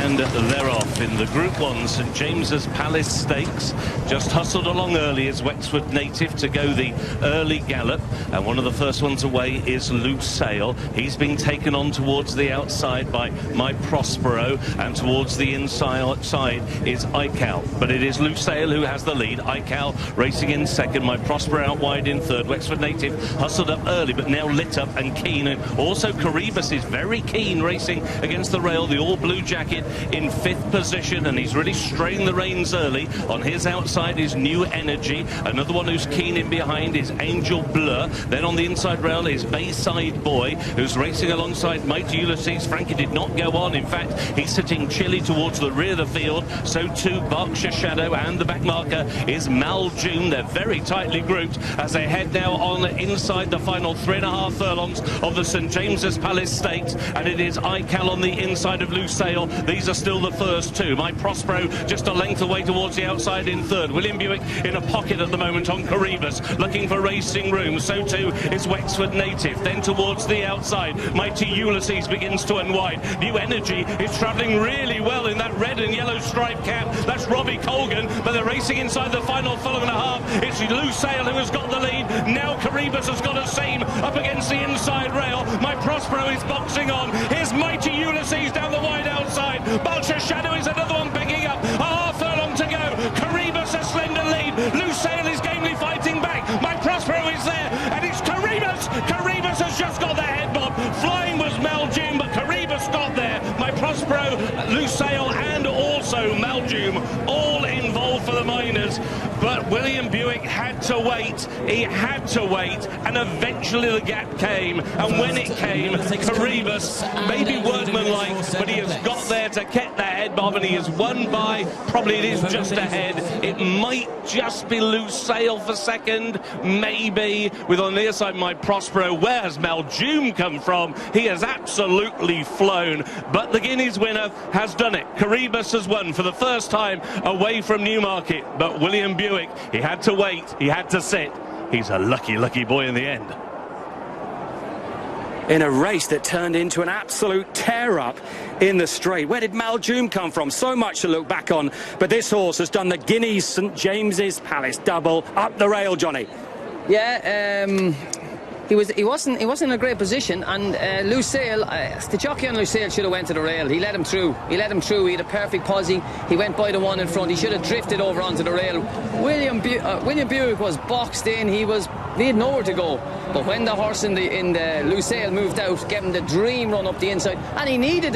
And they're off in the Group 1 St James's Palace Stakes. Just hustled along early is Wexford native to go the early gallop. And one of the first ones away is Loose Sail. He's being taken on towards the outside by My Prospero. And towards the inside is Ical. But it is Loose Sail who has the lead. Ical racing in second. My Prospero out wide in third. Wexford native hustled up early but now lit up and keen. And also Coroebus is very keen racing against the rail. The all-blue jacket in fifth position, and he's really straying the reins early. On his outside is New Energy. Another one who's keen in behind is Angel Blur. Then on the inside rail is Bayside Boy, who's racing alongside Mighty Ulysses. Frankie did not go on. In fact, he's sitting chilly towards the rear of the field. So too Berkshire Shadow, and the back marker is Maljune. They're very tightly grouped as they head now on inside the final 3.5 furlongs of the St James's Palace Stakes, and it is Ical on the inside of Loose Sail. These are still the first two. My Prospero just a length away towards the outside in third. William Buick in a pocket at the moment on Coroebus, looking for racing room. So too is Wexford native. Then towards the outside, Mighty Ulysses begins to unwind. New Energy is travelling really well in that red and yellow striped cap. That's Robbie Colgan, but they're racing inside the final furlong and a half. It's Loose Sail who has got the lead. Now Coroebus has got a seam up against the inside rail. My Prospero is boxing on. Here's Mighty Ulysses down the wide outside. Berkshire Shadow is another one picking up. A half furlong to go. Coroebus a slender lead. Loose Sail is gamely fighting back. My Prospero is there, and it's Coroebus. Coroebus has just got the head bob. Flying was Maljune, but Coroebus got there. My Prospero, Loose Sail, and also Maljune all involved for the minors. But William Buick had to wait. He had to wait, and eventually the gap came. And when it came, Coroebus, maybe workmanlike, but he has got there to get the head bob, and he has won by, probably it is just ahead. It might just be Loose Sail for second, maybe, with on the other side My Prospero. Where has Maljune come from? He has absolutely flown, but the Guineas winner has done it. Coroebus has won for the first time away from Newmarket, but William Buick, he had to wait, he had to sit. He's a lucky, lucky boy in the end. In a race that turned into an absolute tear-up in the straight. Where did Maljune come from? So much to look back on, but this horse has done the Guineas St James's Palace double up the rail, Johnny. Yeah, he wasn't in a great position, and Loose Sail, the jockey on Loose Sail should have went to the rail. He let him through. He had a perfect posse. He went by the one in front. He should have drifted over onto the rail. William Buick was boxed in. He had nowhere to go. But when the horse in the Loose Sail moved out, gave him the dream run up the inside, and he needed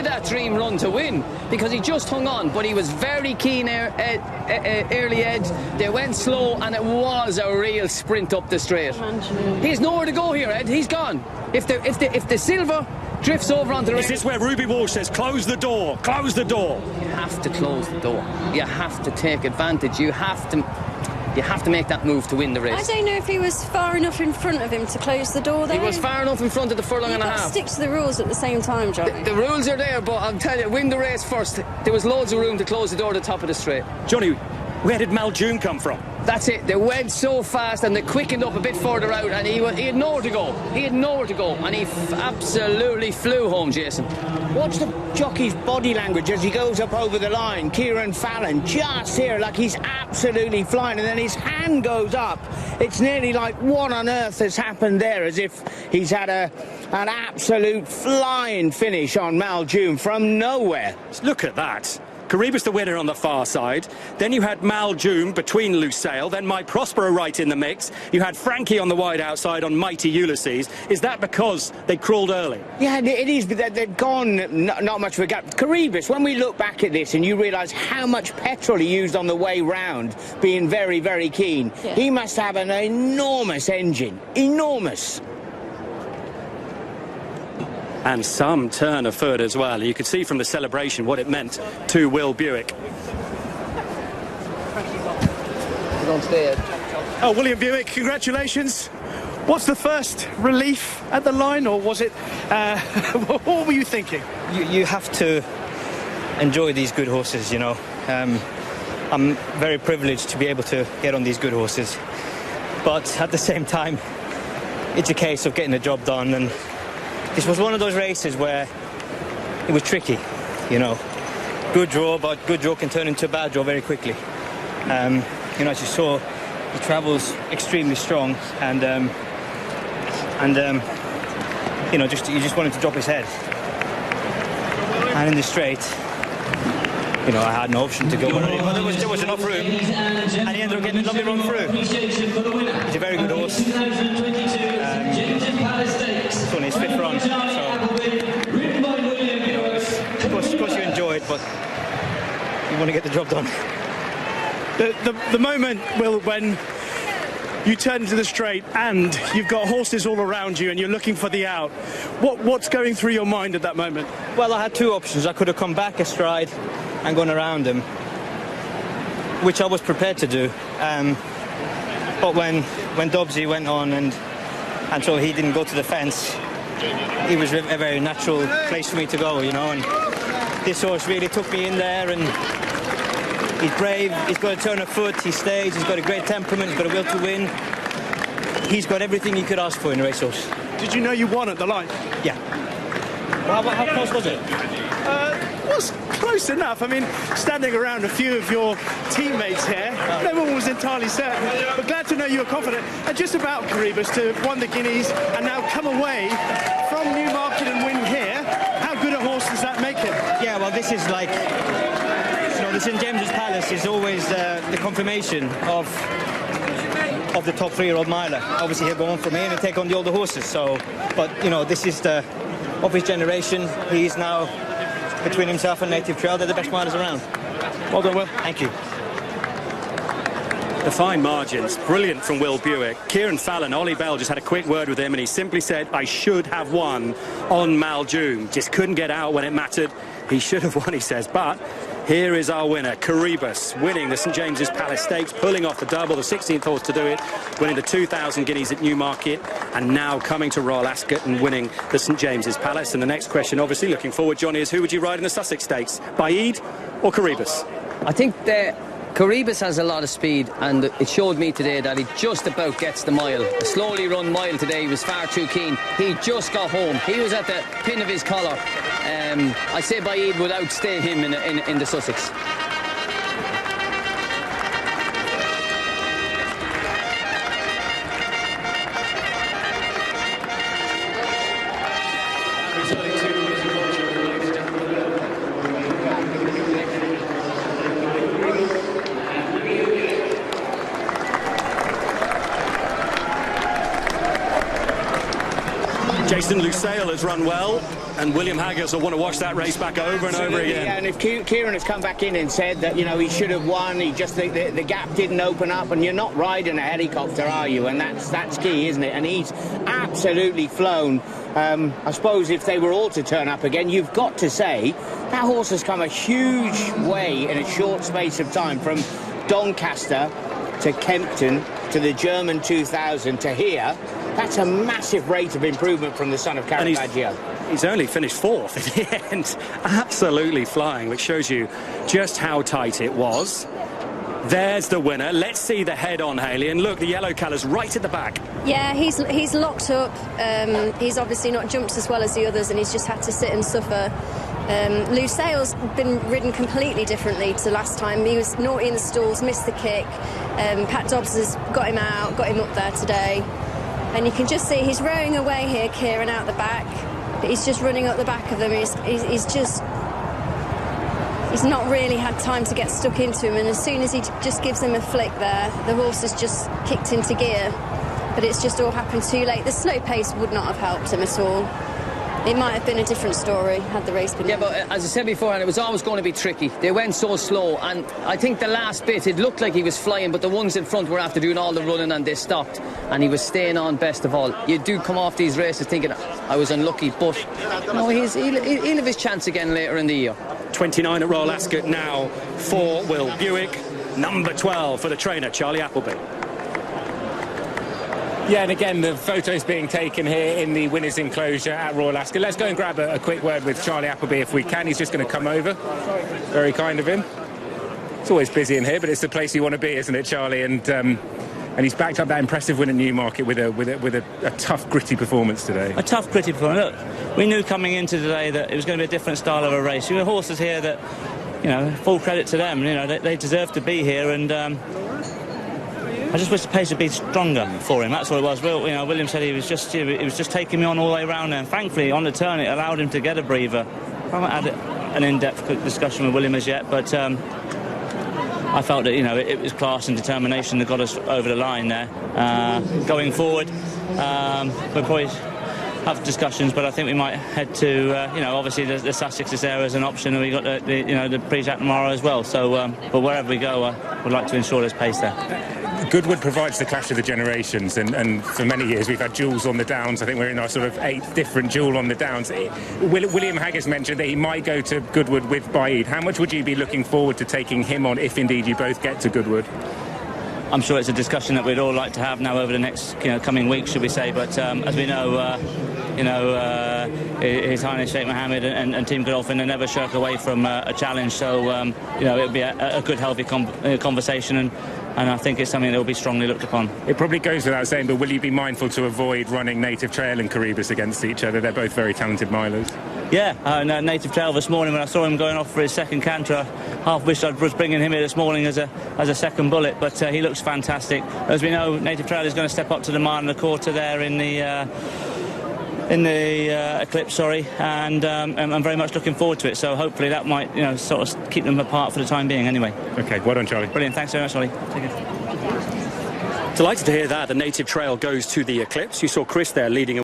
that dream run to win, because he just hung on. But he was very keen early edge. They went slow, and it was a real sprint up the straight. He's nowhere to go here, Ed. He's gone. If the silver drifts over onto the rail. Is this where Ruby Walsh says, close the door, close the door? You have to close the door. You have to take advantage. You have to make that move to win the race. I don't know if he was far enough in front of him to close the door there. He was far enough in front of the furlong and a half. Stick to the rules at the same time, Johnny. The rules are there, but I'll tell you, win the race first. There was loads of room to close the door at the top of the straight. Johnny, where did Maljune come from? That's it. They went so fast and they quickened up a bit further out, and he had nowhere to go. He had nowhere to go, and he absolutely flew home, Jason. Watch the jockey's body language as he goes up over the line. Kieran Fallon just here, like he's absolutely flying, and then his hand goes up. It's nearly like, what on earth has happened there, as if he's had an absolute flying finish on Maljune from nowhere. Look at that. Coroebus the winner on the far side. Then you had Maljune between Loose Sail. Then My Prospero right in the mix. You had Frankie on the wide outside on Mighty Ulysses. Is that because they crawled early? Yeah, it is, but they've gone not much of a gap. Coroebus, when we look back at this and you realise how much petrol he used on the way round, being very, very keen, he must have an enormous engine. Enormous. And some turn of foot as well. You could see from the celebration what it meant to Will Buick. Oh, William Buick, congratulations. What's the first relief at the line, or was it... what were you thinking? You have to enjoy these good horses, you know. I'm very privileged to be able to get on these good horses. But at the same time, it's a case of getting the job done, and this was one of those races where it was tricky. you know, good draw, but good draw can turn into a bad draw very quickly. You know, as you saw, he travels extremely strong, and you know, you just want him to drop his head. And in the straight, you know, I had no option to go on it, but there was enough room, and he ended up getting a lovely run through. He's a very good horse. It's only his 5th run, so you know, of course you enjoy it, but you want to get the job done. The moment, Will, when you turn into the straight and you've got horses all around you and you're looking for the out, what's going through your mind at that moment? Well, I had 2 options. I could have come back astride and gone around him, which I was prepared to do. But when Dobbsy went on and so he didn't go to the fence, it was a very natural place for me to go, you know. And this horse really took me in there, and he's brave, he's got a turn of foot, he stays, he's got a great temperament, he's got a will to win. He's got everything you could ask for in a racehorse. Did you know you won at the line? Yeah. Well, how close was it? It was close enough. I mean, standing around a few of your teammates here, no one was entirely certain. But glad to know you were confident. And just about Coroebus to have won the Guineas and now come away from Newmarket and win here. How good a horse does that make him? Yeah, well, this is like, you know, the St James's Palace is always the confirmation of the top 3-year-old miler. Obviously, he'll go on from here and take on the older horses. So, but you know, this is of his generation. He's now, between himself and Native Trail, they're the best milers around. Well done, Will. Thank you. The fine margins, brilliant from Will Buick. Kieran Fallon, Ollie Bell just had a quick word with him, and he simply said, I should have won on Maljoom. Just couldn't get out when it mattered. He should have won, he says. But here is our winner, Coroebus, winning the St James's Palace Stakes, pulling off the double, the 16th horse to do it, winning the 2,000 guineas at Newmarket, and now coming to Royal Ascot and winning the St James's Palace. And the next question, obviously, looking forward, Johnny, is who would you ride in the Sussex Stakes, Baaid or Coroebus? I think Coroebus has a lot of speed, and it showed me today that he just about gets the mile. A slowly run mile today, he was far too keen. He just got home. He was at the pin of his collar. I say Baaid would outstay him in the Sussex. Jason Lusail has run well, and William Haggas will want to watch that race back over and over again. Yeah, and if Kieran has come back in and said that, you know, he should have won, he just the gap didn't open up, and you're not riding a helicopter, are you? And that's key, isn't it? And he's absolutely flown. I suppose if they were all to turn up again, you've got to say that horse has come a huge way in a short space of time, from Doncaster to Kempton to the German 2000 to here. That's a massive rate of improvement from the son of Caravaggio. He's only finished 4th in the end. Absolutely flying, which shows you just how tight it was. There's the winner. Let's see the head on, Hayley. And look, the yellow colours right at the back. Yeah, he's locked up. He's obviously not jumped as well as the others, and he's just had to sit and suffer. Lusail's been ridden completely differently to last time. He was naughty in the stalls, missed the kick. Pat Dobbs has got him out, got him up there today. And you can just see he's rowing away here, Kieran, out the back. But he's just running up the back of them. He's not really had time to get stuck into him. And as soon as he just gives him a flick there, the horse has just kicked into gear. But it's just all happened too late. The slow pace would not have helped him at all. It might have been a different story had the race been... Yeah, but as I said before, it was always going to be tricky. They went so slow, and I think the last bit, it looked like he was flying, but the ones in front were after doing all the running, and they stopped, and he was staying on best of all. You do come off these races thinking, I was unlucky, but no, he'll have his chance again later in the year. 29 at Royal Ascot now for Will Buick. Number 12 for the trainer, Charlie Appleby. Yeah, and again, the photos being taken here in the winners' enclosure at Royal Ascot. Let's go and grab a quick word with Charlie Appleby if we can. He's just going to come over. Very kind of him. It's always busy in here, but it's the place you want to be, isn't it, Charlie? And and he's backed up that impressive win at Newmarket with a tough, gritty performance today. A tough, gritty performance. Look, we knew coming into today that it was going to be a different style of a race. You know, horses here that, you know, full credit to them. You know, they deserve to be here, and I just wish the pace would be stronger for him. That's what it was. You know, William said he was just taking me on all the way around there. And thankfully, on the turn, it allowed him to get a breather. I haven't had an in-depth discussion with William as yet, but I felt that, you know, it was class and determination that got us over the line there. Going forward, we'll probably have discussions, but I think we might head to, you know, obviously the Sussex is there as an option, and we got the Prix tomorrow as well. So, but wherever we go, we'd like to ensure there's pace there. Goodwood provides the clash of the generations, and for many years we've had duels on the downs. I think we're in our sort of 8th different duel on the downs. William Haggis mentioned that he might go to Goodwood with Baaeed. How much would you be looking forward to taking him on if indeed you both get to Goodwood? I'm sure it's a discussion that we'd all like to have now over the next, you know, coming weeks, should we say. But as we know, His Highness Sheikh Mohammed and Team Godolphin, they never shirk away from a challenge. So, you know, it'll be a good, healthy conversation, and I think it's something that will be strongly looked upon. It probably goes without saying, but will you be mindful to avoid running Native Trail and Coroebus against each other? They're both very talented milers. Yeah, Native Trail this morning, when I saw him going off for his second canter, half wished I was bringing him here this morning as a second bullet, but he looks fantastic. As we know, Native Trail is going to step up to the mile and a quarter there in the Eclipse, and I'm very much looking forward to it. So hopefully that might, you know, sort of keep them apart for the time being. Anyway. Okay, well done, Charlie. Brilliant. Thanks very much, Ollie. Take care. Delighted to hear that. The Native Trail goes to the Eclipse. You saw Chris there leading